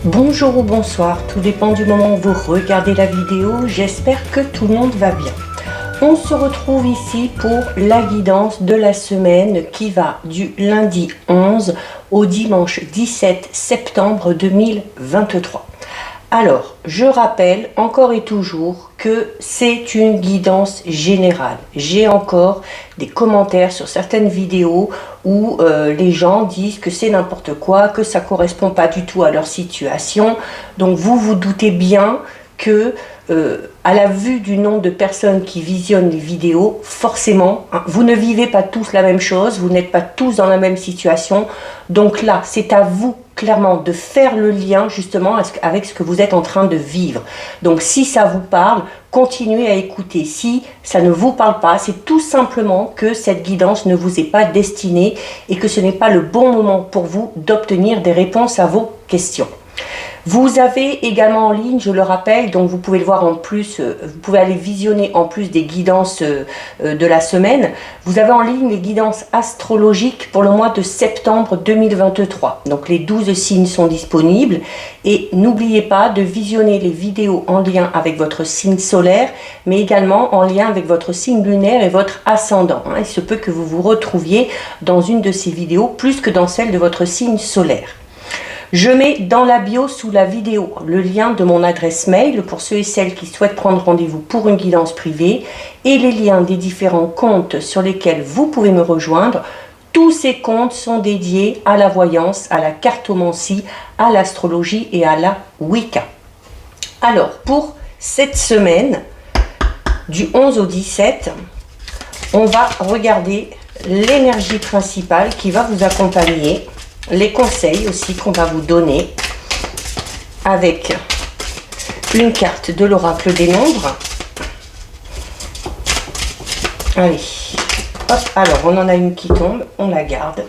Bonjour ou bonsoir, tout dépend du moment où vous regardez la vidéo, j'espère que tout le monde va bien. On se retrouve ici pour la guidance de la semaine qui va du lundi 11 au dimanche 17 septembre 2023. Alors, je rappelle encore et toujours que c'est une guidance générale. J'ai encore des commentaires sur certaines vidéos où les gens disent que c'est n'importe quoi, que ça ne correspond pas du tout à leur situation. Donc vous vous doutez bien que à la vue du nombre de personnes qui visionnent les vidéos, forcément, hein, vous ne vivez pas tous la même chose, vous n'êtes pas tous dans la même situation. Donc là, c'est à vous clairement de faire le lien justement avec ce que vous êtes en train de vivre. Donc si ça vous parle, continuez à écouter. Si ça ne vous parle pas, c'est tout simplement que cette guidance ne vous est pas destinée et que ce n'est pas le bon moment pour vous d'obtenir des réponses à vos questions. Vous avez également en ligne, je le rappelle, donc vous pouvez le voir en plus, vous pouvez aller visionner en plus des guidances de la semaine. Vous avez en ligne les guidances astrologiques pour le mois de septembre 2023. Donc les 12 signes sont disponibles et n'oubliez pas de visionner les vidéos en lien avec votre signe solaire, mais également en lien avec votre signe lunaire et votre ascendant. Il se peut que vous vous retrouviez dans une de ces vidéos plus que dans celle de votre signe solaire. Je mets dans la bio sous la vidéo le lien de mon adresse mail pour ceux et celles qui souhaitent prendre rendez-vous pour une guidance privée et les liens des différents comptes sur lesquels vous pouvez me rejoindre. Tous ces comptes sont dédiés à la voyance, à la cartomancie, à l'astrologie et à la Wicca. Alors, pour cette semaine, du 11 au 17, on va regarder l'énergie principale qui va vous accompagner. Les conseils aussi qu'on va vous donner avec une carte de l'oracle des nombres. Allez, hop, alors on en a une qui tombe, on la garde.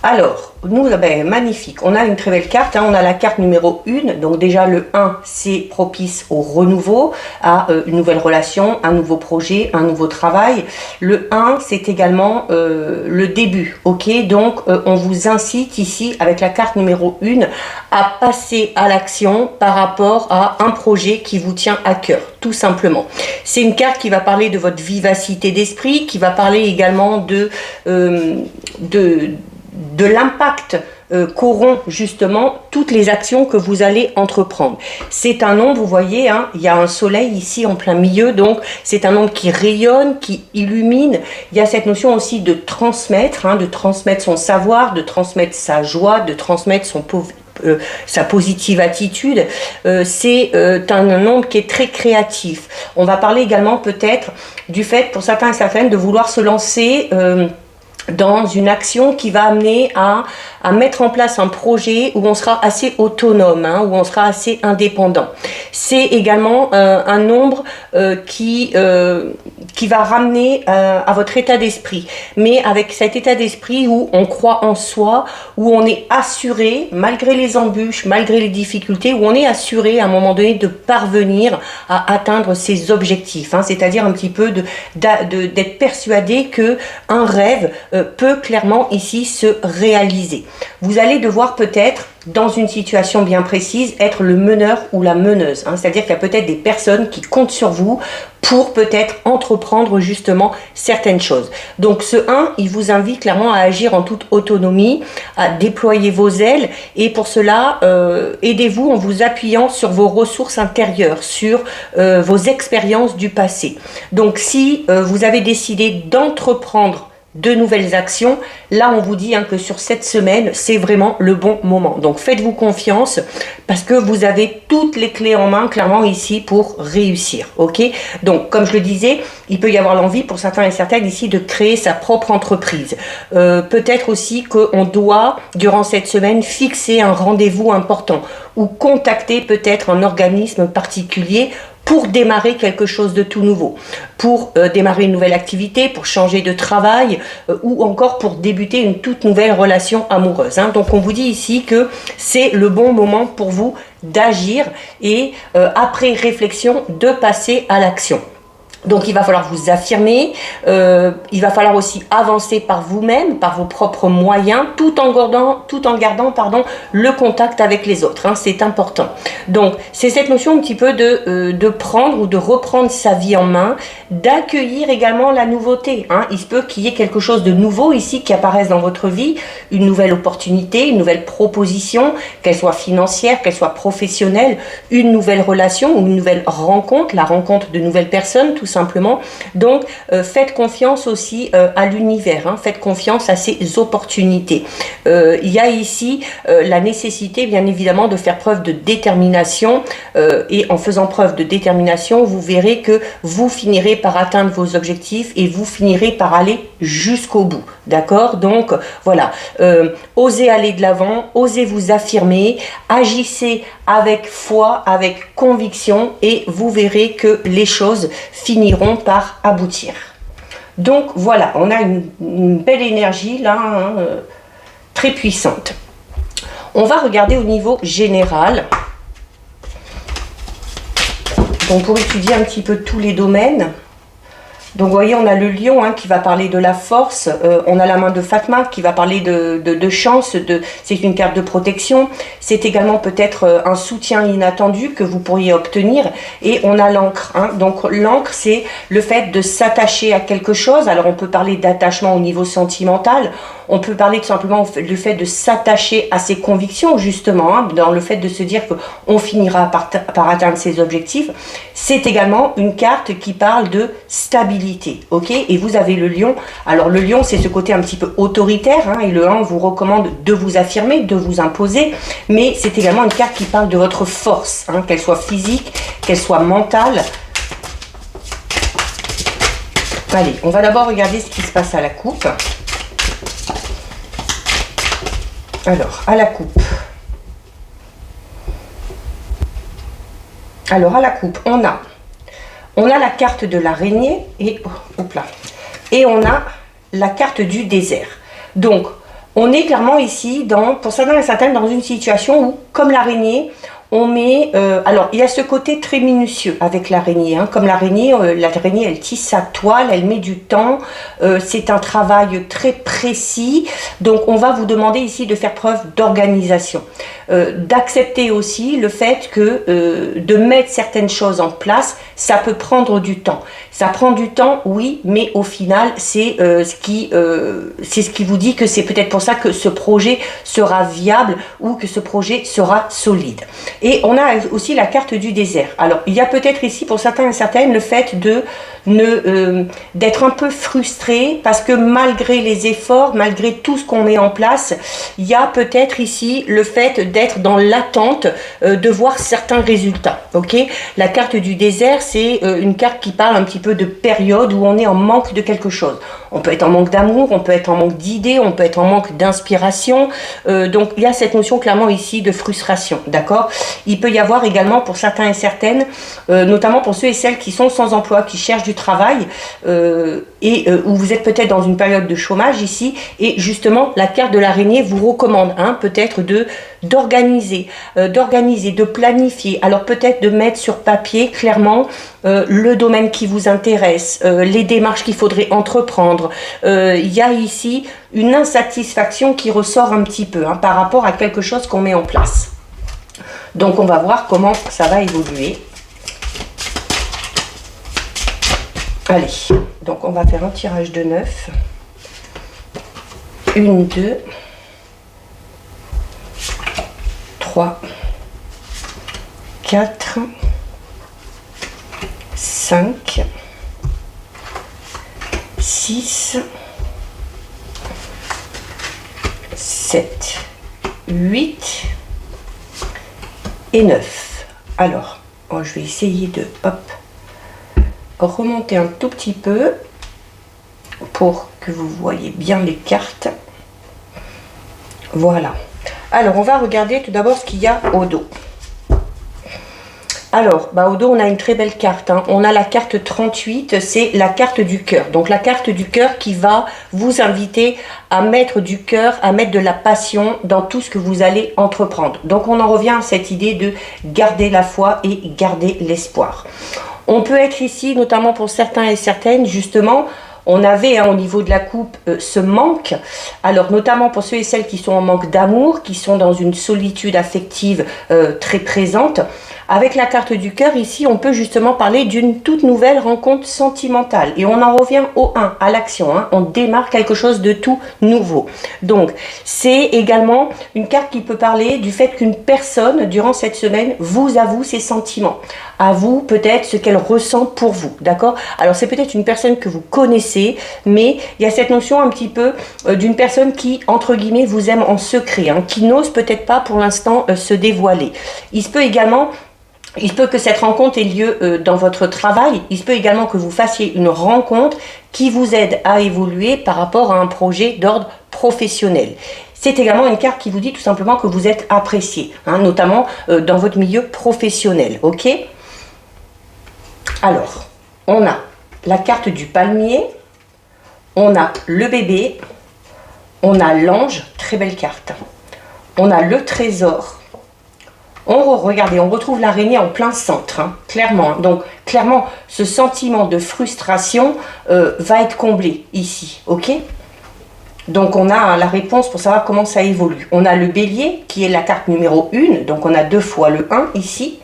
Alors, nous, ben, magnifique, on a une très belle carte, hein, on a la carte numéro 1, donc déjà le 1, c'est propice au renouveau, à une nouvelle relation, un nouveau projet, un nouveau travail. Le 1, c'est également le début, ok? Donc, on vous incite ici, avec la carte numéro 1, à passer à l'action par rapport à un projet qui vous tient à cœur, tout simplement. C'est une carte qui va parler de votre vivacité d'esprit, qui va parler également de l'impact qu'auront justement toutes les actions que vous allez entreprendre. C'est un nombre, vous voyez, hein, il y a un soleil ici en plein milieu, donc c'est un nombre qui rayonne, qui illumine. Il y a cette notion aussi de transmettre, hein, de transmettre son savoir, de transmettre sa joie, de transmettre sa positive attitude. C'est un nombre qui est très créatif. On va parler également peut-être du fait pour certains et certaines de vouloir se lancer dans une action qui va amener à mettre en place un projet où on sera assez autonome, hein, où on sera assez indépendant. C'est également un nombre qui va ramener à votre état d'esprit, mais avec cet état d'esprit où on croit en soi, où on est assuré, malgré les embûches, malgré les difficultés, où on est assuré à un moment donné de parvenir à atteindre ses objectifs, hein, c'est-à-dire un petit peu d'être persuadé que un rêve peut clairement ici se réaliser. Vous allez devoir peut-être, dans une situation bien précise, être le meneur ou la meneuse, hein, c'est-à-dire qu'il y a peut-être des personnes qui comptent sur vous pour peut-être entreprendre justement certaines choses. Donc ce 1, il vous invite clairement à agir en toute autonomie, à déployer vos ailes, et pour cela, aidez-vous en vous appuyant sur vos ressources intérieures, sur vos expériences du passé. Donc si vous avez décidé d'entreprendre de nouvelles actions, là on vous dit hein, que sur cette semaine c'est vraiment le bon moment, donc faites-vous confiance parce que vous avez toutes les clés en main clairement ici pour réussir, ok? Donc comme je le disais, il peut y avoir l'envie pour certains et certaines ici de créer sa propre entreprise, peut-être aussi qu'on doit durant cette semaine fixer un rendez-vous important ou contacter peut-être un organisme particulier pour démarrer quelque chose de tout nouveau, pour démarrer une nouvelle activité, pour changer de travail ou encore pour débuter une toute nouvelle relation amoureuse, hein. Donc on vous dit ici que c'est le bon moment pour vous d'agir et après réflexion de passer à l'action. Donc il va falloir vous affirmer, il va falloir aussi avancer par vous-même, par vos propres moyens, tout en gardant le contact avec les autres, hein, c'est important. Donc c'est cette notion un petit peu de prendre ou de reprendre sa vie en main, d'accueillir également la nouveauté, hein. Il se peut qu'il y ait quelque chose de nouveau ici qui apparaisse dans votre vie, une nouvelle opportunité, une nouvelle proposition, qu'elle soit financière, qu'elle soit professionnelle, une nouvelle relation ou une nouvelle rencontre, la rencontre de nouvelles personnes tout simplement. Donc faites confiance aussi à l'univers, hein, faites confiance à ces opportunités. Il y a ici la nécessité bien évidemment de faire preuve de détermination et en faisant preuve de détermination, vous verrez que vous finirez par atteindre vos objectifs et vous finirez par aller jusqu'au bout, d'accord? Donc voilà, osez aller de l'avant, osez vous affirmer, agissez avec foi, avec conviction et vous verrez que les choses finiront par aboutir. Donc voilà, on a une belle énergie là, hein, très puissante. On va regarder au niveau général. Donc pour étudier un petit peu tous les domaines. Donc vous voyez, on a le lion hein, qui va parler de la force, on a la main de Fatma qui va parler de chance, c'est une carte de protection, c'est également peut-être un soutien inattendu que vous pourriez obtenir, et on a l'encre, hein. Donc l'encre c'est le fait de s'attacher à quelque chose, alors on peut parler d'attachement au niveau sentimental, on peut parler tout simplement du fait de s'attacher à ses convictions justement, hein, dans le fait de se dire qu'on finira par atteindre ses objectifs. C'est également une carte qui parle de stabilité, ok? Et vous avez le lion. Alors le lion, c'est ce côté un petit peu autoritaire, hein, et le 1 vous recommande de vous affirmer, de vous imposer, mais c'est également une carte qui parle de votre force, hein, qu'elle soit physique, qu'elle soit mentale. Allez, on va d'abord regarder ce qui se passe à la coupe. Alors, à la coupe. Alors, à la coupe, on a la carte de l'araignée et, et on a la carte du désert. Donc, on est clairement ici, pour certains et certaines, dans une situation où, comme l'araignée, on met... alors, il y a ce côté très minutieux avec l'araignée. Hein. Comme l'araignée, elle tisse sa toile, elle met du temps. C'est un travail très précis. Donc, on va vous demander ici de faire preuve d'organisation. D'accepter aussi le fait que de mettre certaines choses en place, ça peut prendre du temps. Ça prend du temps, oui, mais au final, c'est ce qui vous dit que c'est peut-être pour ça que ce projet sera viable ou que ce projet sera solide. Et on a aussi la carte du désert. Alors, il y a peut-être ici, pour certains et certaines, le fait d'être un peu frustré parce que malgré les efforts, malgré tout ce qu'on met en place, il y a peut-être ici le fait d'être dans l'attente de voir certains résultats. Ok, la carte du désert, c'est une carte qui parle un petit peu de période où on est en manque de quelque chose. On peut être en manque d'amour, on peut être en manque d'idées, on peut être en manque d'inspiration. Donc, il y a cette notion clairement ici de frustration, d'accord? Il peut y avoir également pour certains et certaines, notamment pour ceux et celles qui sont sans emploi, qui cherchent du travail, où vous êtes peut-être dans une période de chômage ici, et justement, la carte de l'araignée vous recommande peut-être d'organiser, de planifier. Alors peut-être de mettre sur papier clairement le domaine qui vous intéresse, les démarches qu'il faudrait entreprendre. Il y a ici une insatisfaction qui ressort un petit peu par rapport à quelque chose qu'on met en place. Donc on va voir comment ça va évoluer. Allez, donc on va faire un tirage de 9. 1, 2, 3, 4, 5, 6, 7, 8 et 9. Alors, je vais essayer de remonter un tout petit peu pour que vous voyez bien les cartes. Voilà. Alors, on va regarder tout d'abord ce qu'il y a au dos. Alors, au dos, on a une très belle carte. On a la carte 38, c'est la carte du cœur. Donc, la carte du cœur qui va vous inviter à mettre du cœur, à mettre de la passion dans tout ce que vous allez entreprendre. Donc, on en revient à cette idée de garder la foi et garder l'espoir. On peut être ici, notamment pour certains et certaines, justement, on avait au niveau de la coupe ce manque. Alors notamment pour ceux et celles qui sont en manque d'amour, qui sont dans une solitude affective très présente. Avec la carte du cœur, ici, on peut justement parler d'une toute nouvelle rencontre sentimentale. Et on en revient au 1, à l'action. On démarre quelque chose de tout nouveau. Donc, c'est également une carte qui peut parler du fait qu'une personne, durant cette semaine, vous avoue ses sentiments. Avoue peut-être ce qu'elle ressent pour vous. D'accord? Alors, c'est peut-être une personne que vous connaissez, mais il y a cette notion un petit peu d'une personne qui, entre guillemets, vous aime en secret, qui n'ose peut-être pas pour l'instant se dévoiler. Il se peut que cette rencontre ait lieu dans votre travail. Il se peut également que vous fassiez une rencontre qui vous aide à évoluer par rapport à un projet d'ordre professionnel. C'est également une carte qui vous dit tout simplement que vous êtes apprécié, notamment dans votre milieu professionnel. Ok? Alors, on a la carte du palmier, on a le bébé, on a l'ange, très belle carte. On a le trésor. Regardez, on retrouve l'araignée en plein centre, clairement. Donc, clairement, ce sentiment de frustration va être comblé ici, ok? Donc, on a la réponse pour savoir comment ça évolue. On a le bélier, qui est la carte numéro 1, donc on a 2 fois le 1 ici.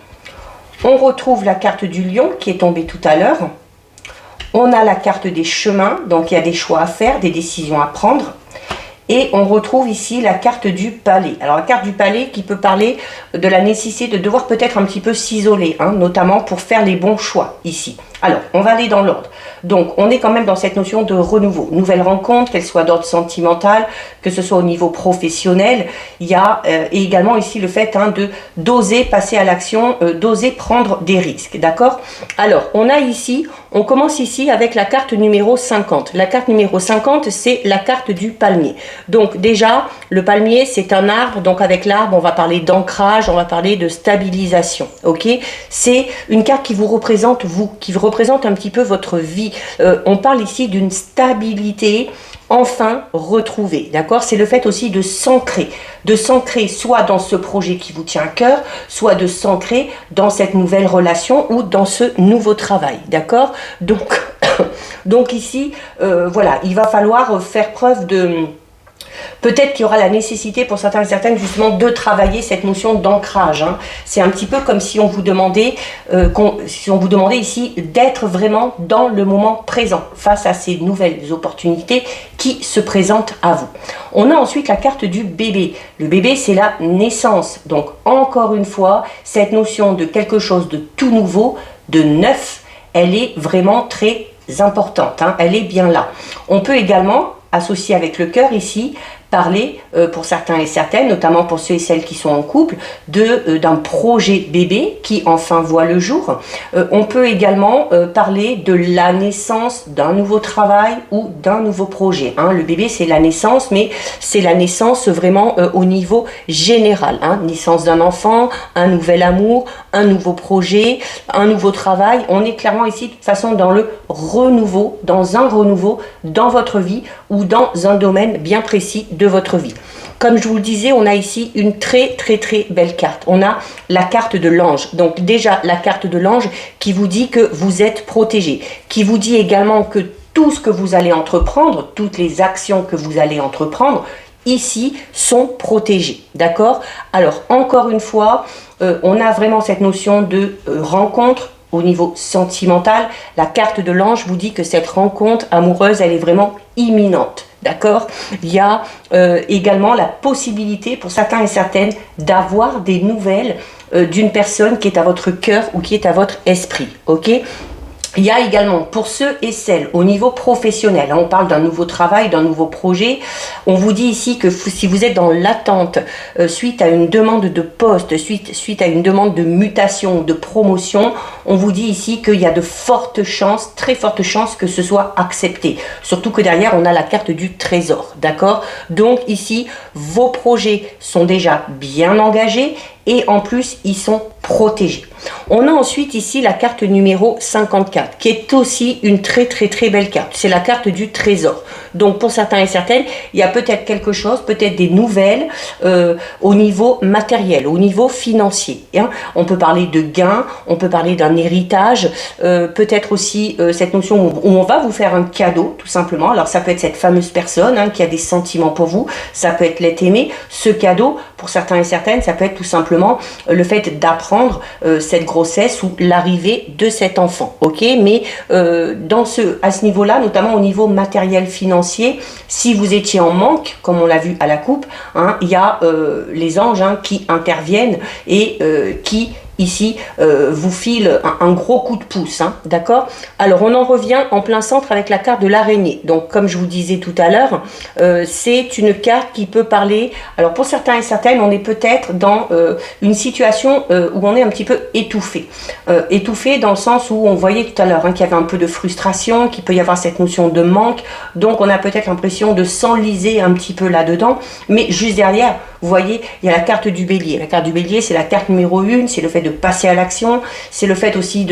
On retrouve la carte du lion, qui est tombée tout à l'heure. On a la carte des chemins, donc il y a des choix à faire, des décisions à prendre. Et on retrouve ici la carte du palais. Alors la carte du palais qui peut parler de la nécessité de devoir peut-être un petit peu s'isoler, notamment pour faire les bons choix ici. Alors, on va aller dans l'ordre. Donc, on est quand même dans cette notion de renouveau. Nouvelle rencontre, qu'elle soit d'ordre sentimental, que ce soit au niveau professionnel. Il y a également ici le fait d'oser passer à l'action, d'oser prendre des risques. D'accord? Alors, on commence ici avec la carte numéro 50. La carte numéro 50, c'est la carte du palmier. Donc, déjà, le palmier, c'est un arbre. Donc, avec l'arbre, on va parler d'ancrage, on va parler de stabilisation. Ok? C'est une carte qui vous représente, qui vous représente un petit peu votre vie. On parle ici d'une stabilité enfin retrouvée, d'accord? C'est le fait aussi de s'ancrer soit dans ce projet qui vous tient à cœur, soit de s'ancrer dans cette nouvelle relation ou dans ce nouveau travail, d'accord? Donc ici, voilà, il va falloir faire preuve de... Peut-être qu'il y aura la nécessité pour certains et certaines justement de travailler cette notion d'ancrage. C'est un petit peu comme si on vous demandait, ici d'être vraiment dans le moment présent face à ces nouvelles opportunités qui se présentent à vous. On a ensuite la carte du bébé. Le bébé, c'est la naissance. Donc encore une fois, cette notion de quelque chose de tout nouveau, de neuf, elle est vraiment très importante. Elle est bien là. On peut également associé avec le cœur ici, parler pour certains et certaines, notamment pour ceux et celles qui sont en couple, d'un projet bébé qui enfin voit le jour. On peut également parler de la naissance d'un nouveau travail ou d'un nouveau projet. Le bébé, c'est la naissance, mais c'est la naissance vraiment au niveau général. Naissance d'un enfant, un nouvel amour, un nouveau projet, un nouveau travail. On est clairement ici, de toute façon, dans le renouveau, dans un renouveau dans votre vie ou dans un domaine bien précis de votre vie. Comme je vous le disais, on a ici une très très très belle carte. On a la carte de l'ange. Donc déjà la carte de l'ange qui vous dit que vous êtes protégé, qui vous dit également que tout ce que vous allez entreprendre, toutes les actions que vous allez entreprendre, ici sont protégées. D'accord? Alors encore une fois, on a vraiment cette notion de rencontre au niveau sentimental. La carte de l'ange vous dit que cette rencontre amoureuse, elle est vraiment imminente. D'accord? Il y a également la possibilité pour certains et certaines d'avoir des nouvelles d'une personne qui est à votre cœur ou qui est à votre esprit. Ok? Il y a également pour ceux et celles au niveau professionnel, on parle d'un nouveau travail, d'un nouveau projet, on vous dit ici que si vous êtes dans l'attente suite à une demande de poste, suite à une demande de mutation, de promotion, on vous dit ici qu'il y a de fortes chances, très fortes chances que ce soit accepté. Surtout que derrière on a la carte du trésor, d'accord? Donc ici, vos projets sont déjà bien engagés et en plus ils sont protégés. On a ensuite ici la carte numéro 54 qui est aussi une très belle carte. C'est la carte du trésor. Donc pour certains et certaines, il y a peut-être quelque chose, peut-être des nouvelles au niveau matériel, au niveau financier. Hein. On peut parler de gains, on peut parler d'un héritage, peut-être aussi cette notion où on va vous faire un cadeau tout simplement. Alors ça peut être cette fameuse personne hein, qui a des sentiments pour vous, ça peut être l'être aimé. Ce cadeau, pour certains et certaines, ça peut être tout simplement le fait d'apprendre cette grossesse ou l'arrivée de cet enfant, ok, mais à ce niveau-là, notamment au niveau matériel financier, si vous étiez en manque, comme on l'a vu à la coupe, hein, il y a les anges hein, qui interviennent et qui ici vous file un gros coup de pouce, hein, d'accord. Alors on en revient en plein centre avec la carte de l'araignée. Donc comme je vous disais tout à l'heure, c'est une carte qui peut parler, alors pour certains et certaines, on est peut-être dans une situation où on est un petit peu étouffé. Étouffé dans le sens où on voyait tout à l'heure hein, qu'il y avait un peu de frustration, qu'il peut y avoir cette notion de manque, donc on a peut-être l'impression de s'enliser un petit peu là-dedans, mais juste derrière, vous voyez, il y a la carte du bélier. La carte du bélier, c'est la carte numéro 1, c'est le fait de passer à l'action, c'est le fait aussi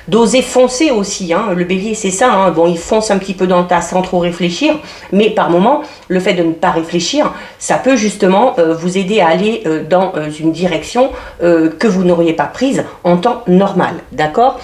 d'oser foncer aussi. Hein. Le bélier, c'est ça. Hein. Bon, il fonce un petit peu dans le tas sans trop réfléchir, mais par moment, le fait de ne pas réfléchir, ça peut justement vous aider à aller dans une direction que vous n'auriez pas prise en temps normal. D'accord?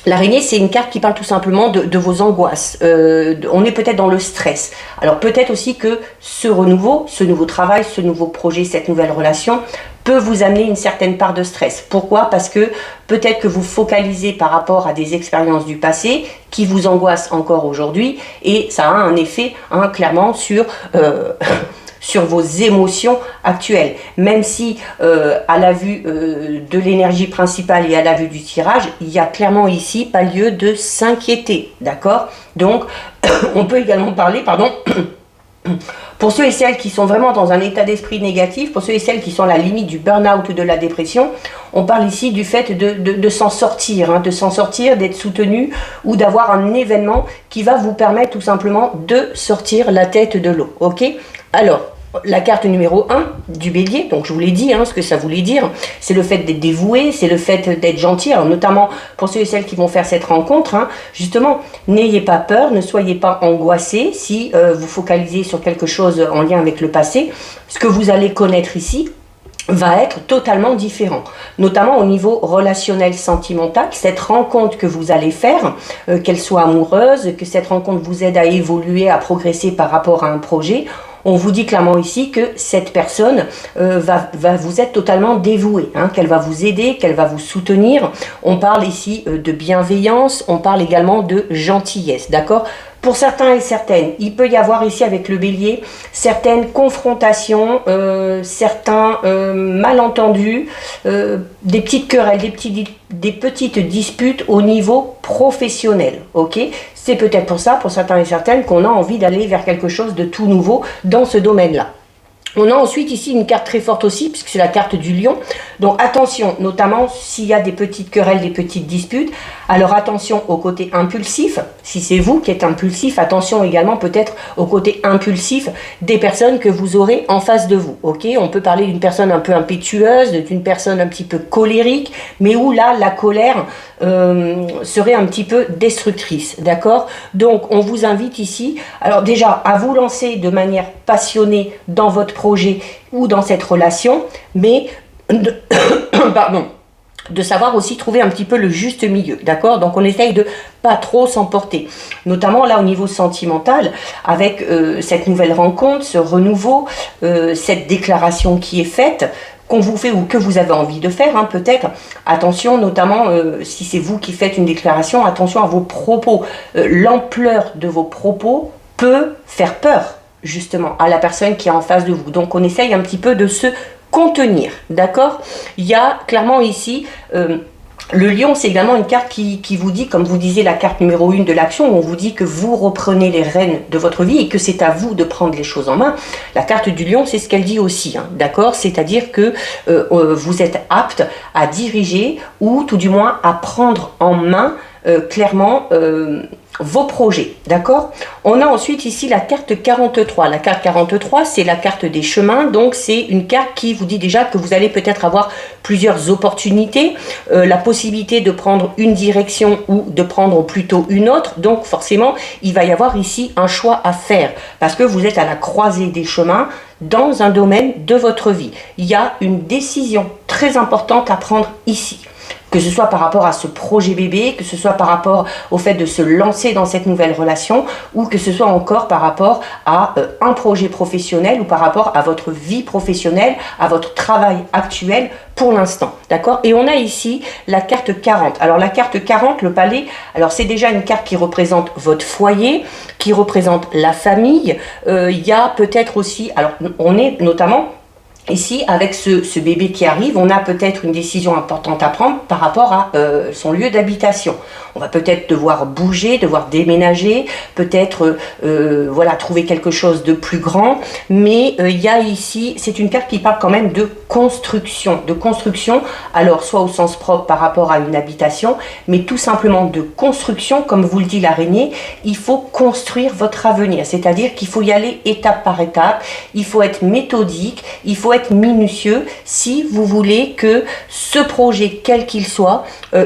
L'araignée, c'est une carte qui parle tout simplement de vos angoisses. On est peut-être dans le stress. Alors peut-être aussi que ce renouveau, ce nouveau travail, ce nouveau projet, cette nouvelle relation peut vous amener une certaine part de stress. Pourquoi? Parce que peut-être que vous focalisez par rapport à des expériences du passé qui vous angoissent encore aujourd'hui et ça a un effet hein, clairement sur... sur vos émotions actuelles, même si à la vue de l'énergie principale et à la vue du tirage, il y a clairement ici pas lieu de s'inquiéter, d'accord? Donc, on peut également parler, pardon, pour ceux et celles qui sont vraiment dans un état d'esprit négatif, pour ceux et celles qui sont à la limite du burn-out ou de la dépression, on parle ici du fait de s'en sortir, hein, de s'en sortir, d'être soutenu ou d'avoir un événement qui va vous permettre tout simplement de sortir la tête de l'eau, ok? Alors, la carte numéro 1 du bélier, donc je vous l'ai dit, hein, ce que ça voulait dire, c'est le fait d'être dévoué, c'est le fait d'être gentil, alors notamment pour ceux et celles qui vont faire cette rencontre, hein, justement, n'ayez pas peur, ne soyez pas angoissés si vous focalisez sur quelque chose en lien avec le passé, ce que vous allez connaître ici va être totalement différent, notamment au niveau relationnel sentimental. Cette rencontre que vous allez faire, qu'elle soit amoureuse, que cette rencontre vous aide à évoluer, à progresser par rapport à un projet, on vous dit clairement ici que cette personne va vous être totalement dévouée, hein, qu'elle va vous aider, qu'elle va vous soutenir. On parle ici de bienveillance, on parle également de gentillesse, d'accord ? Pour certains et certaines, il peut y avoir ici avec le bélier certaines confrontations, certains malentendus, des petites querelles, des petites disputes au niveau professionnel, ok ? C'est peut-être pour ça, pour certains et certaines, qu'on a envie d'aller vers quelque chose de tout nouveau dans ce domaine-là. On a ensuite ici une carte très forte aussi, puisque c'est la carte du lion. Donc attention, notamment s'il y a des petites querelles, des petites disputes. Alors attention au côté impulsif. Si c'est vous qui êtes impulsif, attention également peut-être au côté impulsif des personnes que vous aurez en face de vous. Ok, on peut parler d'une personne un peu impétueuse, d'une personne un petit peu colérique, mais où là, la colère serait un petit peu destructrice. D'accord? Donc on vous invite ici, alors déjà, à vous lancer de manière passionnée dans votre projet ou dans cette relation, mais de savoir aussi trouver un petit peu le juste milieu, d'accord? Donc on essaye de pas trop s'emporter, notamment là au niveau sentimental, avec cette nouvelle rencontre, ce renouveau, cette déclaration qui est faite, qu'on vous fait ou que vous avez envie de faire, hein, peut-être. Attention, notamment si c'est vous qui faites une déclaration, attention à vos propos. L'ampleur de vos propos peut faire peur, justement, à la personne qui est en face de vous. Donc on essaye un petit peu de se contenir, d'accord? Il y a clairement ici... le lion, c'est également une carte qui vous dit, comme vous disiez, la carte numéro 1 de l'action, où on vous dit que vous reprenez les rênes de votre vie et que c'est à vous de prendre les choses en main. La carte du lion, c'est ce qu'elle dit aussi, hein, d'accord? C'est-à-dire que vous êtes apte à diriger ou tout du moins à prendre en main clairement vos projets, d'accord? On a ensuite ici la carte 43. La carte 43, c'est la carte des chemins, donc c'est une carte qui vous dit déjà que vous allez peut-être avoir plusieurs opportunités, la possibilité de prendre une direction ou de prendre plutôt une autre, donc forcément, il va y avoir ici un choix à faire, parce que vous êtes à la croisée des chemins dans un domaine de votre vie. Il y a une décision très importante à prendre ici. Que ce soit par rapport à ce projet bébé, que ce soit par rapport au fait de se lancer dans cette nouvelle relation, ou que ce soit encore par rapport à un projet professionnel ou par rapport à votre vie professionnelle, à votre travail actuel pour l'instant, d'accord? Et on a ici la carte 40. Alors la carte 40, le palais, alors c'est déjà une carte qui représente votre foyer, qui représente la famille. Il y a peut-être aussi, alors on est notamment ici, avec ce bébé qui arrive, on a peut-être une décision importante à prendre par rapport à son lieu d'habitation. On va peut-être devoir bouger, devoir déménager, peut-être voilà, trouver quelque chose de plus grand. Mais il y a ici, c'est une carte qui parle quand même de construction. De construction, alors soit au sens propre par rapport à une habitation, mais tout simplement de construction, comme vous le dit l'araignée, il faut construire votre avenir. C'est-à-dire qu'il faut y aller étape par étape, il faut être méthodique, il faut être minutieux si vous voulez que ce projet, quel qu'il soit,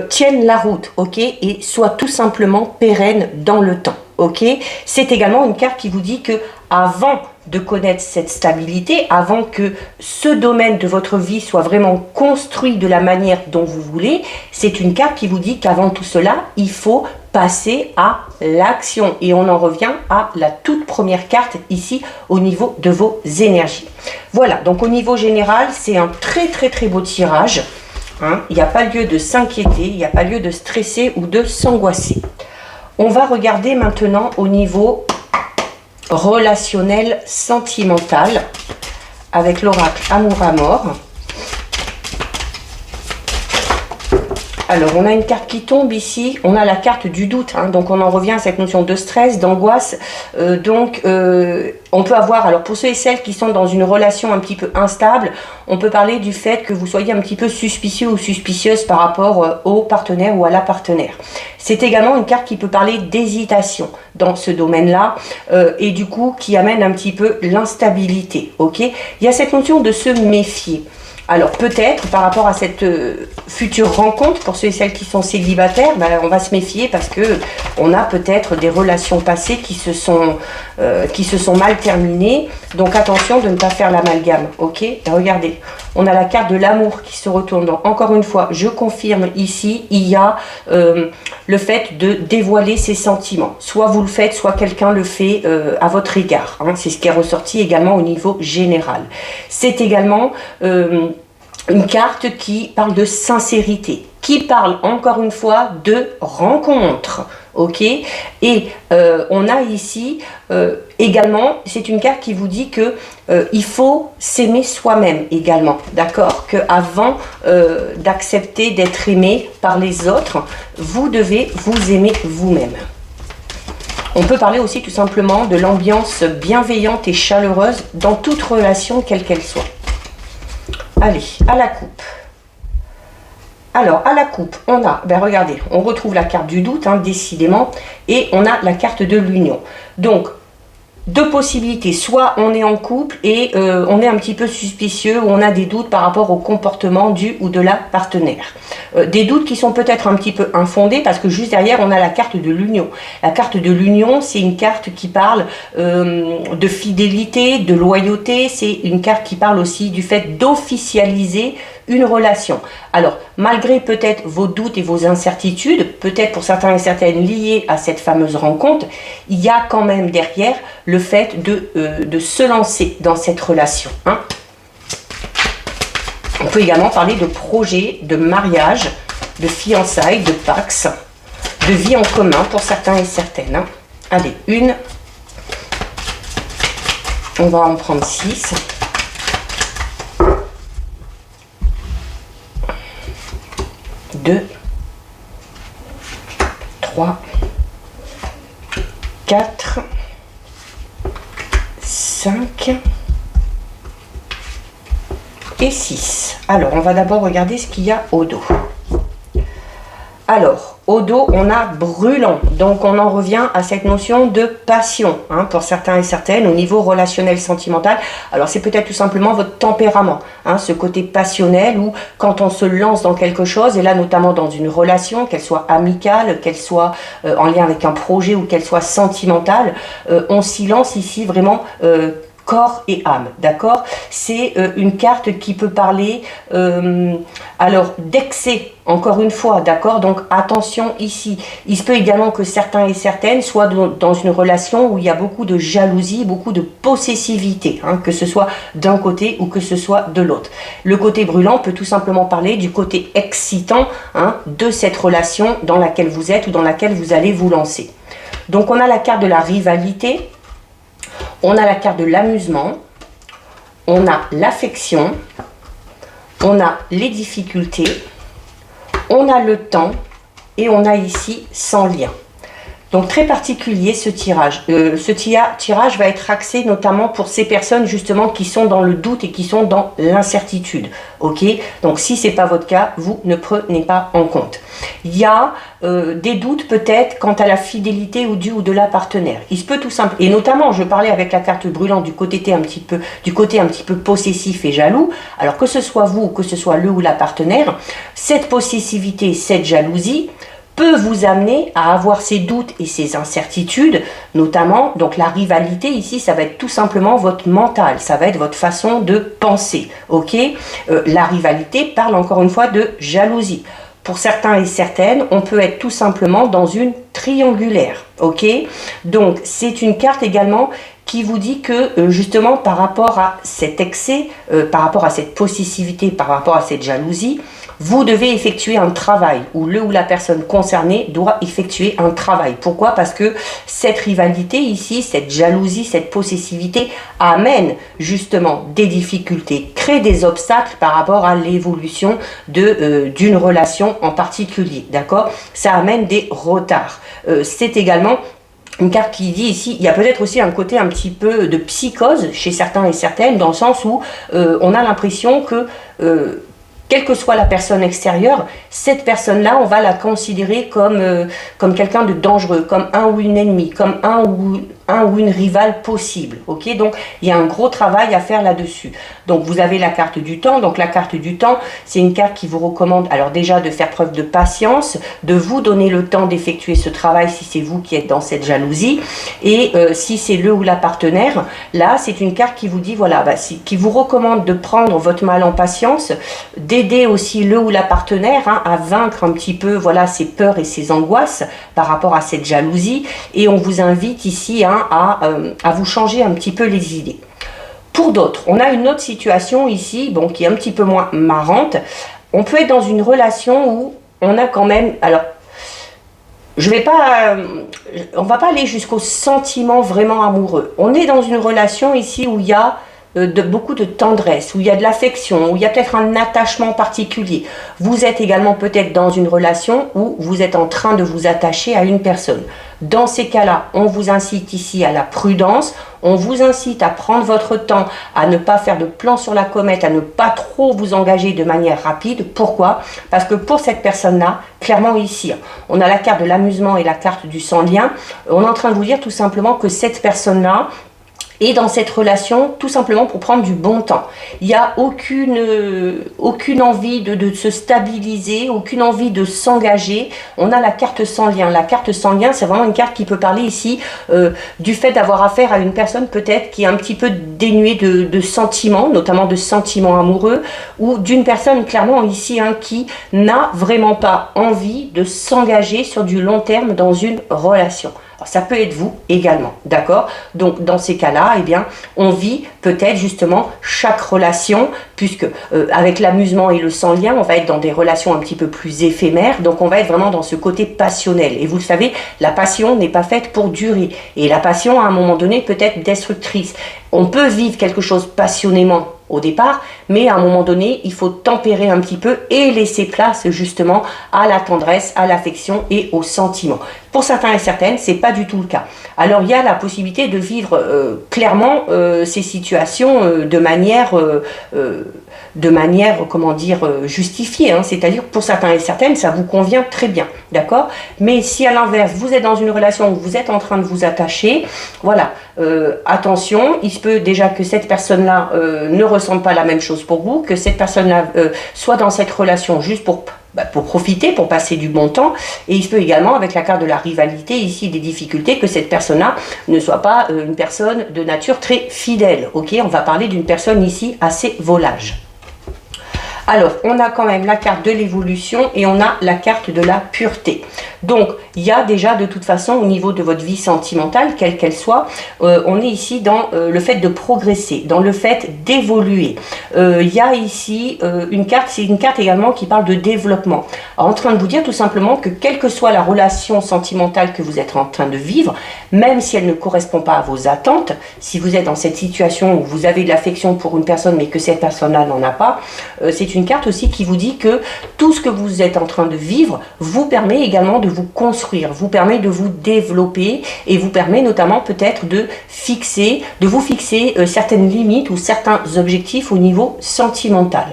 tienne la route, ok, et soit tout simplement pérenne dans le temps, ok. C'est également une carte qui vous dit que avant de connaître cette stabilité, avant que ce domaine de votre vie soit vraiment construit de la manière dont vous voulez, c'est une carte qui vous dit qu'avant tout cela, il faut passer à l'action. Et on en revient à la toute première carte ici au niveau de vos énergies. Voilà, donc au niveau général, c'est un très beau tirage. Hein. Il n'y a pas lieu de s'inquiéter, il n'y a pas lieu de stresser ou de s'angoisser. On va regarder maintenant au niveau relationnel, sentimental, avec l'oracle Amour à mort. Alors, on a une carte qui tombe ici, on a la carte du doute, hein, donc on en revient à cette notion de stress, d'angoisse. On peut avoir, alors pour ceux et celles qui sont dans une relation un petit peu instable, on peut parler du fait que vous soyez un petit peu suspicieux ou suspicieuse par rapport au partenaire ou à la partenaire. C'est également une carte qui peut parler d'hésitation dans ce domaine-là et du coup qui amène un petit peu l'instabilité, ok? Il y a cette notion de se méfier. Alors peut-être par rapport à cette future rencontre, pour ceux et celles qui sont célibataires, ben, on va se méfier parce que on a peut-être des relations passées qui se sont mal terminées. Donc attention de ne pas faire l'amalgame, ok? Et regardez, on a la carte de l'amour qui se retourne. Donc encore une fois, je confirme ici, il y a le fait de dévoiler ses sentiments. Soit vous le faites, soit quelqu'un le fait à votre égard. Hein. C'est ce qui est ressorti également au niveau général. C'est également une carte qui parle de sincérité, qui parle encore une fois de rencontre, ok? Et on a ici également, c'est une carte qui vous dit que il faut s'aimer soi-même également, d'accord? Que avant d'accepter d'être aimé par les autres, vous devez vous aimer vous-même. On peut parler aussi tout simplement de l'ambiance bienveillante et chaleureuse dans toute relation, quelle qu'elle soit. Allez, à la coupe. Alors, à la coupe, on a, ben regardez, on retrouve la carte du doute, hein, décidément, et on a la carte de l'union. Donc, deux possibilités, soit on est en couple et on est un petit peu suspicieux ou on a des doutes par rapport au comportement du ou de la partenaire. Des doutes qui sont peut-être un petit peu infondés parce que juste derrière on a la carte de l'union. La carte de l'union, c'est une carte qui parle de fidélité, de loyauté, c'est une carte qui parle aussi du fait d'officialiser une relation. Alors, malgré peut-être vos doutes et vos incertitudes, peut-être pour certains et certaines liées à cette fameuse rencontre, il y a quand même derrière le fait de se lancer dans cette relation. Hein. On peut également parler de projet, de mariage, de fiançailles, de pax, de vie en commun pour certains et certaines. Hein. Allez, une. On va en prendre 6. 2, 3, 4, 5 et 6. Alors, on va d'abord regarder ce qu'il y a au dos. Alors, au dos, on a brûlant. Donc, on en revient à cette notion de passion, hein, pour certains et certaines, au niveau relationnel, sentimental. Alors, c'est peut-être tout simplement votre tempérament, hein, ce côté passionnel où, quand on se lance dans quelque chose, et là, notamment dans une relation, qu'elle soit amicale, qu'elle soit en lien avec un projet ou qu'elle soit sentimentale, on s'y lance ici vraiment corps et âme, d'accord? C'est une carte qui peut parler alors d'excès, encore une fois, d'accord? Donc attention ici, il se peut également que certains et certaines soient dans une relation où il y a beaucoup de jalousie, beaucoup de possessivité, hein, que ce soit d'un côté ou que ce soit de l'autre. Le côté brûlant peut tout simplement parler du côté excitant, hein, de cette relation dans laquelle vous êtes ou dans laquelle vous allez vous lancer. Donc on a la carte de la rivalité, on a la carte de l'amusement, on a l'affection, on a les difficultés, on a le temps et on a ici sans lien. Donc très particulier ce tirage. Tirage va être axé notamment pour ces personnes justement qui sont dans le doute et qui sont dans l'incertitude. Ok? Donc si ce n'est pas votre cas, vous ne prenez pas en compte. Il y a des doutes peut-être quant à la fidélité ou du ou de la partenaire. Il se peut tout simple, et notamment je parlais avec la carte brûlante du côté un petit peu possessif et jaloux. Alors que ce soit vous ou que ce soit le ou la partenaire, cette possessivité, cette jalousie peut vous amener à avoir ces doutes et ces incertitudes, notamment, donc la rivalité ici, ça va être tout simplement votre mental, ça va être votre façon de penser, ok? La rivalité parle encore une fois de jalousie. Pour certains et certaines, on peut être tout simplement dans une triangulaire, ok? Donc, c'est une carte également qui vous dit que justement par rapport à cet excès, par rapport à cette possessivité, par rapport à cette jalousie, vous devez effectuer un travail, ou le ou la personne concernée doit effectuer un travail. Pourquoi? Parce que cette rivalité ici, cette jalousie, cette possessivité amène justement des difficultés, crée des obstacles par rapport à l'évolution d'une relation en particulier, d'accord? Ça amène des retards. C'est également une carte qui dit ici, il y a peut-être aussi un côté un petit peu de psychose chez certains et certaines, dans le sens où on a l'impression que quelle que soit la personne extérieure, cette personne-là, on va la considérer comme quelqu'un de dangereux, comme un ou une ennemie, comme un ou une rivale possible. Ok, donc il y a un gros travail à faire là-dessus. Donc vous avez la carte du temps. Donc la carte du temps, c'est une carte qui vous recommande alors déjà de faire preuve de patience, de vous donner le temps d'effectuer ce travail si c'est vous qui êtes dans cette jalousie. Et si c'est le ou la partenaire, là c'est une carte qui vous dit, voilà, qui vous recommande de prendre votre mal en patience, d'aider aussi le ou la partenaire, hein, à vaincre un petit peu, voilà, ses peurs et ses angoisses par rapport à cette jalousie. Et on vous invite ici, hein, à vous changer un petit peu les idées. Pour d'autres, on a une autre situation ici, bon, qui est un petit peu moins marrante. On peut être dans une relation où on a quand même, alors on va pas aller jusqu'au sentiment vraiment amoureux. On est dans une relation ici où il y a beaucoup de tendresse, où il y a de l'affection, où il y a peut-être un attachement particulier. Vous êtes également peut-être dans une relation où vous êtes en train de vous attacher à une personne. Dans ces cas-là, on vous incite ici à la prudence, on vous incite à prendre votre temps, à ne pas faire de plan sur la comète, à ne pas trop vous engager de manière rapide. Pourquoi? Parce que pour cette personne-là, clairement ici, on a la carte de l'amusement et la carte du sans-lien. On est en train de vous dire tout simplement que cette personne-là, et dans cette relation, tout simplement pour prendre du bon temps. Il n'y a aucune envie de se stabiliser, aucune envie de s'engager. On a la carte sans lien. La carte sans lien, c'est vraiment une carte qui peut parler ici du fait d'avoir affaire à une personne peut-être qui est un petit peu dénuée de sentiments, notamment de sentiments amoureux, ou d'une personne clairement ici, hein, qui n'a vraiment pas envie de s'engager sur du long terme dans une relation. Ça peut être vous également, d'accord? Donc dans ces cas-là, eh bien, on vit peut-être justement chaque relation, puisque avec l'amusement et le sans-lien, on va être dans des relations un petit peu plus éphémères, donc on va être vraiment dans ce côté passionnel. Et vous le savez, la passion n'est pas faite pour durer, et la passion à un moment donné peut être destructrice. On peut vivre quelque chose passionnément au départ, mais à un moment donné, il faut tempérer un petit peu et laisser place justement à la tendresse, à l'affection et au sentiment. Pour certains et certaines, c'est pas du tout le cas. Alors il y a la possibilité de vivre clairement ces situations de manière, comment dire, justifiée, hein. C'est-à-dire pour certains et certaines, ça vous convient très bien, d'accord? Mais si à l'inverse, vous êtes dans une relation où vous êtes en train de vous attacher, voilà, attention, il se peut déjà que cette personne-là ne ressente pas la même chose pour vous, que cette personne-là soit dans cette relation juste pour profiter, pour passer du bon temps. Et il se peut également, avec la carte de la rivalité, ici des difficultés, que cette personne-là ne soit pas une personne de nature très fidèle. Ok, on va parler d'une personne ici assez volage. Alors, on a quand même la carte de l'évolution et on a la carte de la pureté. Donc, il y a déjà de toute façon au niveau de votre vie sentimentale, quelle qu'elle soit, on est ici dans le fait de progresser, dans le fait d'évoluer. Il y a ici une carte, c'est une carte également qui parle de développement. Alors, en train de vous dire tout simplement que quelle que soit la relation sentimentale que vous êtes en train de vivre, même si elle ne correspond pas à vos attentes, si vous êtes dans cette situation où vous avez de l'affection pour une personne mais que cette personne-là n'en a pas, c'est une carte aussi qui vous dit que tout ce que vous êtes en train de vivre vous permet également de vous construire, vous permet de vous développer et vous permet notamment peut-être de vous fixer certaines limites ou certains objectifs au niveau sentimental.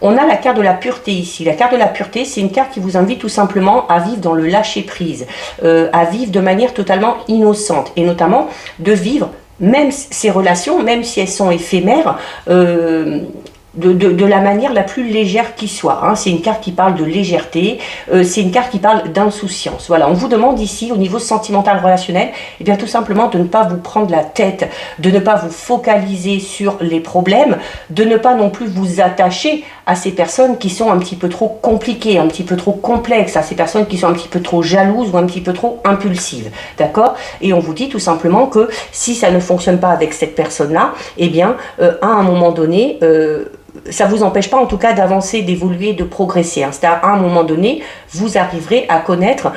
On a la carte de la pureté ici. La carte de la pureté, c'est une carte qui vous invite tout simplement à vivre dans le lâcher-prise, à vivre de manière totalement innocente et notamment de vivre même ces relations, même si elles sont éphémères, de la manière la plus légère qui soit, hein. C'est une carte qui parle de légèreté, c'est une carte qui parle d'insouciance. Voilà, on vous demande ici au niveau sentimental relationnel, eh bien tout simplement de ne pas vous prendre la tête, de ne pas vous focaliser sur les problèmes, de ne pas non plus vous attacher à ces personnes qui sont un petit peu trop compliquées, un petit peu trop complexes, à ces personnes qui sont un petit peu trop jalouses ou un petit peu trop impulsives, d'accord? Et on vous dit tout simplement que si ça ne fonctionne pas avec cette personne-là, eh bien à un moment donné, ça ne vous empêche pas en tout cas d'avancer, d'évoluer, de progresser, hein. C'est-à-dire à un moment donné, vous arriverez à connaître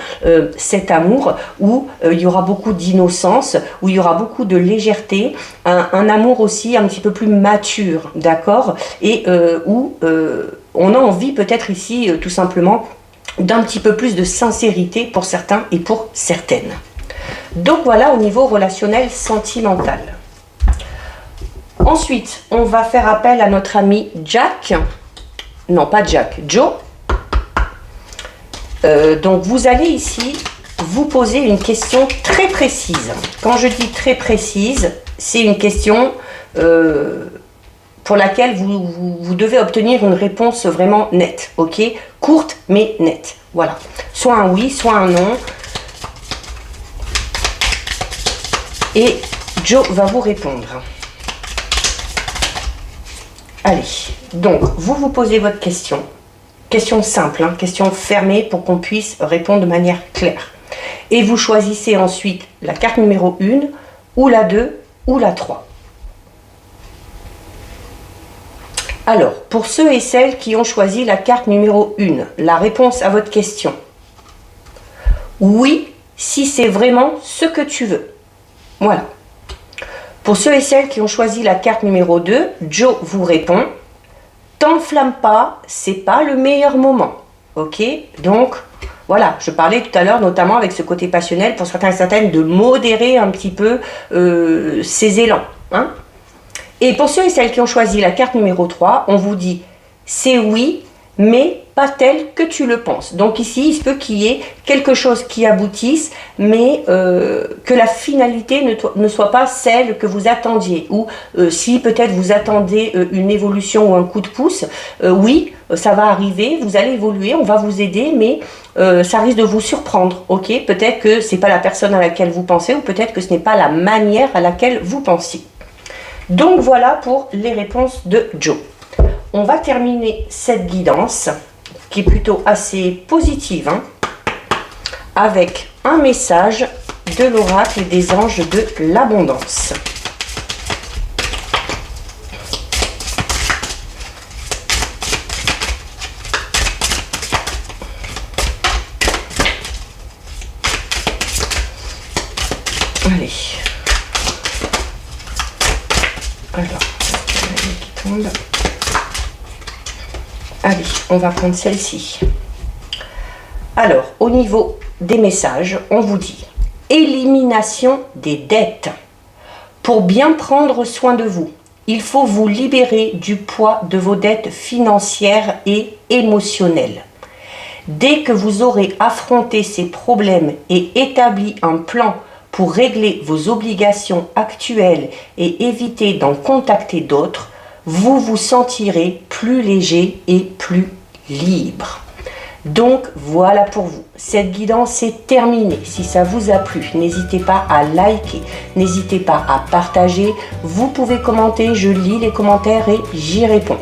cet amour où il y aura beaucoup d'innocence, où il y aura beaucoup de légèreté, un amour aussi un petit peu plus mature, d'accord? Et où on a envie peut-être ici tout simplement d'un petit peu plus de sincérité pour certains et pour certaines. Donc voilà au niveau relationnel sentimental. Ensuite, on va faire appel à notre ami Jack. Non, pas Jack, Joe. Donc, vous allez ici vous poser une question très précise. Quand je dis très précise, c'est une question pour laquelle vous devez obtenir une réponse vraiment nette, ok? Courte, mais nette. Voilà. Soit un oui, soit un non. Et Joe va vous répondre. Allez, donc, vous posez votre question. Question simple, hein, question fermée pour qu'on puisse répondre de manière claire. Et vous choisissez ensuite la carte numéro 1, ou la 2, ou la 3. Alors, pour ceux et celles qui ont choisi la carte numéro 1, la réponse à votre question. Oui, si c'est vraiment ce que tu veux. Voilà. Pour ceux et celles qui ont choisi la carte numéro 2, Joe vous répond « T'enflamme pas, c'est pas le meilleur moment. » Ok? Donc, voilà, je parlais tout à l'heure notamment avec ce côté passionnel pour certains et certaines de modérer un petit peu ces élans. Hein? Et pour ceux et celles qui ont choisi la carte numéro 3, on vous dit « C'est oui, mais pas tel que tu le penses. » Donc ici, il se peut qu'il y ait quelque chose qui aboutisse, mais que la finalité ne soit pas celle que vous attendiez. Ou si peut-être vous attendez une évolution ou un coup de pouce, oui, ça va arriver, vous allez évoluer, on va vous aider, mais ça risque de vous surprendre. Ok, peut-être que ce n'est pas la personne à laquelle vous pensez, ou peut-être que ce n'est pas la manière à laquelle vous pensiez. Donc voilà pour les réponses de Joe. On va terminer cette guidance, qui est plutôt assez positive, hein, avec un message de l'oracle des anges de l'abondance. Allez. Alors, qui tombe. Allez, on va prendre celle-ci. Alors, au niveau des messages, on vous dit élimination des dettes. Pour bien prendre soin de vous, il faut vous libérer du poids de vos dettes financières et émotionnelles. Dès que vous aurez affronté ces problèmes et établi un plan pour régler vos obligations actuelles et éviter d'en contacter d'autres, vous vous sentirez plus léger et plus libre. Donc voilà pour vous, cette guidance est terminée. Si ça vous a plu, n'hésitez pas à liker, n'hésitez pas à partager, vous pouvez commenter, je lis les commentaires et j'y réponds.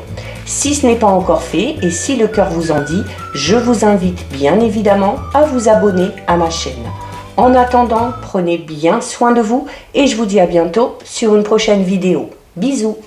Si ce n'est pas encore fait et si le cœur vous en dit, je vous invite bien évidemment à vous abonner à ma chaîne. En attendant, prenez bien soin de vous et je vous dis à bientôt sur une prochaine vidéo. Bisous!